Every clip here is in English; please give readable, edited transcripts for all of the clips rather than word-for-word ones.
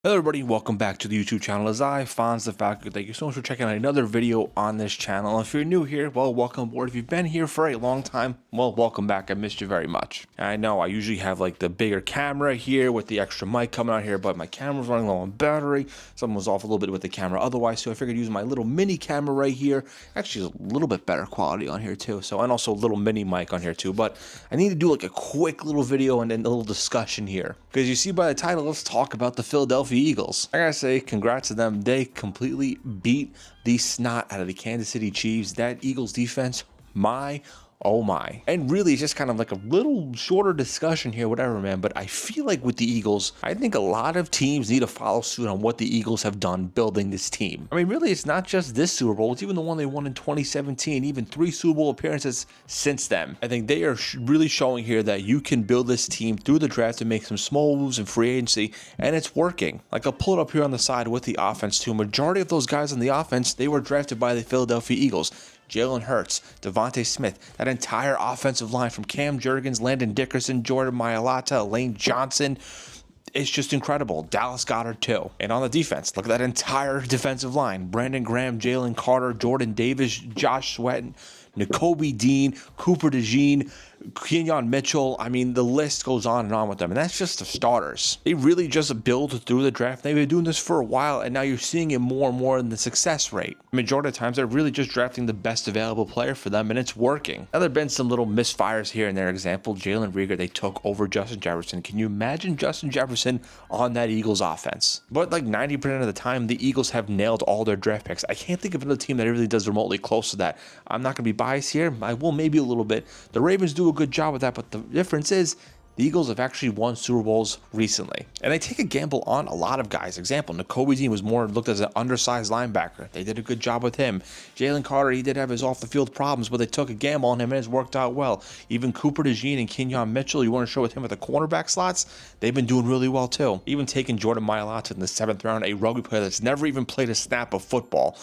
Hello everybody, welcome back to the YouTube channel. As I, Fonz the Falcon, thank you so much for checking out another video on this channel. If you're new here, well, welcome aboard. If you've been here for a long time, well, welcome back. I missed you very much. I know I usually have like the bigger camera here with the extra mic coming out here, but my camera's running low on battery. Something was off a little bit with the camera otherwise, so I figured use my little mini camera right here. Actually, a little bit better quality on here too, and also a little mini mic on here too, but I need to do like a quick little video and then a little discussion here. Because you see by the title, let's talk about the Philadelphia Eagles. I gotta say, congrats to them. They completely beat the snot out of the Kansas City Chiefs. That Eagles defense, oh my. And really, it's just kind of like a little shorter discussion here, whatever, man. But I feel like with the Eagles, I think a lot of teams need to follow suit on what the Eagles have done building this team. I mean, really, it's not just this Super Bowl. It's even the one they won in 2017, even 3 Super Bowl appearances since then. I think they are really showing here that you can build this team through the draft and make some small moves in free agency, and it's working. Like, I'll pull it up here on the side with the offense, too. Majority of those guys on the offense, they were drafted by the Philadelphia Eagles. Jalen Hurts, Devontae Smith, that entire offensive line from Cam Jurgens, Landon Dickerson, Jordan Mailata, Lane Johnson. It's just incredible. Dallas Goedert too. And on the defense, look at that entire defensive line. Brandon Graham, Jalen Carter, Jordan Davis, Josh Sweat, Nakobe Dean, Cooper DeJean, Kenyon Mitchell. I mean, the list goes on and on with them. And that's just the starters. They really just build through the draft. They've been doing this for a while, and now you're seeing it more and more in the success rate. Majority of the times, they're really just drafting the best available player for them, and it's working. Now, there have been some little misfires here and there. Example, Jalen Reagor, they took over Justin Jefferson. Can you imagine Justin Jefferson on that Eagles offense? But like 90% of the time, the Eagles have nailed all their draft picks. I can't think of another team that really does remotely close to that. I'm not going to be biased here. I will maybe a little bit. The Ravens do a good job with that, but the difference is the Eagles have actually won Super Bowls recently. And they take a gamble on a lot of guys. Example, Nakobe Dean was more looked as an undersized linebacker. They did a good job with him. Jalen Carter, he did have his off-the-field problems, but they took a gamble on him and it's worked out well. Even Cooper DeJean and Kenyon Mitchell, you want to show with him at the cornerback slots, they've been doing really well too. Even taking Jordan Mailata in the 7th round, a rugby player that's never even played a snap of football.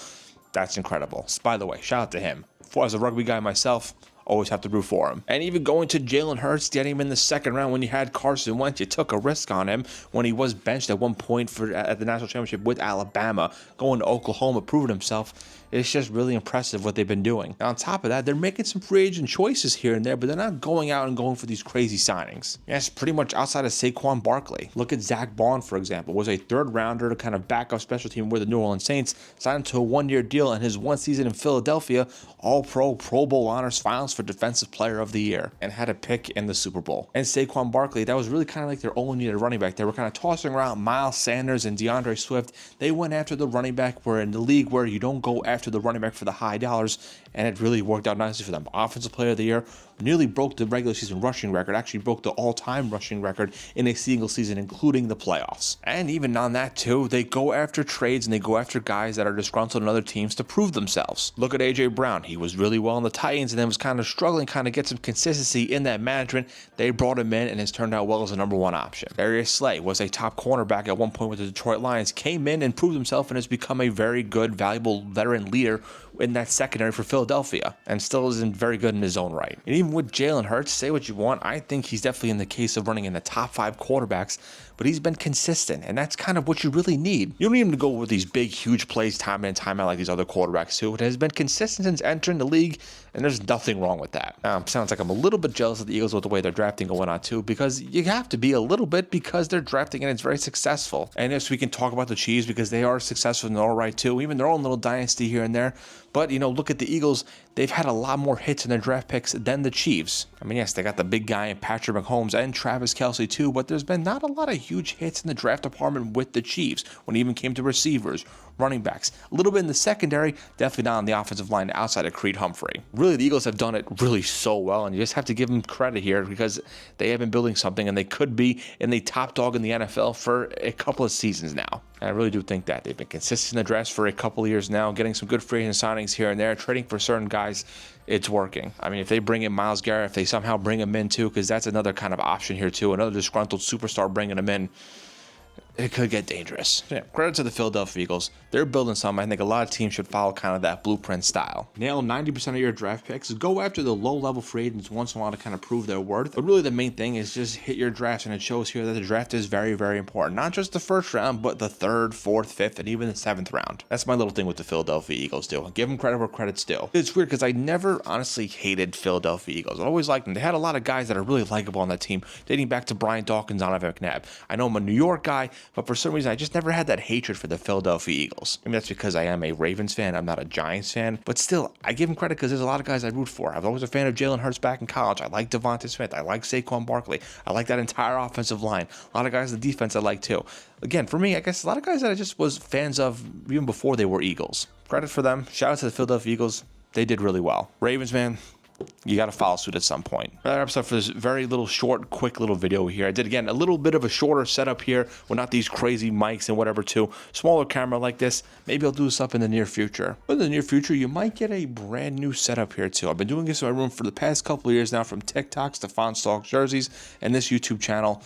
That's incredible. By the way, shout out to him. As a rugby guy myself, always have to root for him. And even going to Jalen Hurts, getting him in the 2nd round when you had Carson Wentz, you took a risk on him when he was benched at one point at the national championship with Alabama, going to Oklahoma, proving himself. It's just really impressive what they've been doing. And on top of that, they're making some free agent choices here and there, but they're not going out and going for these crazy signings. Yes, pretty much outside of Saquon Barkley. Look at Zach Bond, for example, was a 3rd rounder to kind of back up special team with the New Orleans Saints, signed to a 1-year deal, and his 1 season in Philadelphia, All-Pro, Pro Bowl honors finals for Defensive Player of the Year, and had a pick in the Super Bowl. And Saquon Barkley, that was really kind of like their only needed running back. They were kind of tossing around Miles Sanders and DeAndre Swift. They went after the running back, where in the league where you don't go after the running back for the high dollars, and it really worked out nicely for them. Offensive Player of the Year, nearly broke the regular season rushing record, actually broke the all-time rushing record in a single season, including the playoffs. And even on that too, they go after trades and they go after guys that are disgruntled in other teams to prove themselves. Look at AJ Brown. He was really well in the Titans and then was kind of struggling, kind of get some consistency in that management. They brought him in and has turned out well as a #1 option. Darius Slay was a top cornerback at one point with the Detroit Lions, came in and proved himself and has become a very good, valuable veteran leader in that secondary for Philadelphia, and still isn't very good in his own right. And even with Jalen Hurts, say what you want, I think he's definitely in the case of running in the top 5 quarterbacks, but he's been consistent, and that's kind of what you really need. You don't need him to go with these big, huge plays time in and time out like these other quarterbacks do. It has been consistent since entering the league, and there's nothing wrong with that. Sounds like I'm a little bit jealous of the Eagles with the way they're drafting going on too, because you have to be a little bit, because they're drafting and it's very successful. And yes, we can talk about the Chiefs because they are successful in their own right too, even their own little dynasty here and there. But, you know, look at the Eagles. They've had a lot more hits in their draft picks than the Chiefs. I mean, yes, they got the big guy in Patrick Mahomes and Travis Kelce too, but there's been not a lot of huge hits in the draft department with the Chiefs when it even came to receivers, running backs. A little bit in the secondary, definitely not on the offensive line outside of Creed Humphrey. Really, the Eagles have done it really so well, and you just have to give them credit here because they have been building something, and they could be in the top dog in the NFL for a couple of seasons now. And I really do think that they've been consistent in the draft for a couple of years now, getting some good free agent signings here and there, trading for certain guys. It's working. I mean, if they bring in Myles Garrett, if they somehow bring him in too, because that's another kind of option here too, another disgruntled superstar bringing him in. it could get dangerous. Yeah, credit to the Philadelphia Eagles. They're building something. I think a lot of teams should follow kind of that blueprint style. Nail 90% of your draft picks. Go after the low-level free agents once in a while to kind of prove their worth. But really the main thing is just hit your drafts, and it shows here that the draft is very, very important. Not just the first round, but the third, fourth, fifth, and even the seventh round. That's my little thing with the Philadelphia Eagles do. Give them credit where credit's due. It's weird because I never honestly hated Philadelphia Eagles. I always liked them. They had a lot of guys that are really likable on that team, dating back to Brian Dawkins, Donovan McNabb. I know I'm a New York guy, but for some reason I just never had that hatred for the Philadelphia Eagles. I mean, that's because I am a Ravens fan. I'm not a Giants fan, but still, I give them credit because there's a lot of guys I root for. I was always a fan of Jalen Hurts back in college. I like Devonta Smith. I like Saquon Barkley. I like that entire offensive line. A lot of guys in the defense I like too. Again, for me, I guess a lot of guys that I just was fans of even before they were Eagles. Credit for them. Shout out to the Philadelphia Eagles. They did really well. Ravens, man, you got to follow suit at some point. Another episode for this very little short, quick little video here. I did, again, a little bit of a shorter setup here with not these crazy mics and whatever too. Smaller camera like this. Maybe I'll do this up in the near future. But in the near future, you might get a brand new setup here too. I've been doing this in my room for the past couple of years now, from TikToks to Fonz Talks jerseys and this YouTube channel.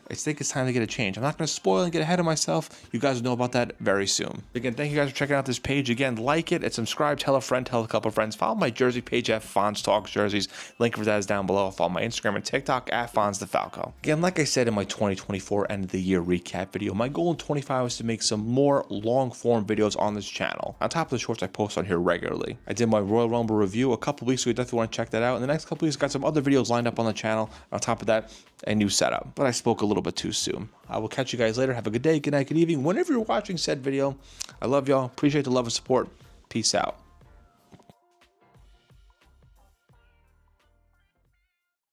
I think it's time to get a change. I'm not going to spoil and get ahead of myself. You guys will know about that very soon. Again, thank you guys for checking out this page. Again, like it and subscribe. Tell a friend, tell a couple of friends. Follow my jersey page at Fonz Talks Jerseys. Link for that is down below. Follow my Instagram and TikTok at Fonz the Falco. Again, like I said in my 2024 end of the year recap video, my goal in 25 was to make some more long form videos on this channel. On top of the shorts I post on here regularly. I did my Royal Rumble review a couple weeks ago. You definitely want to check that out. In the next couple weeks, got some other videos lined up on the channel. On top of that, a new setup. But I spoke a little bit too soon. I will catch you guys later. Have a good day, good night, good evening. Whenever you're watching said video, I love y'all. Appreciate the love and support. Peace out.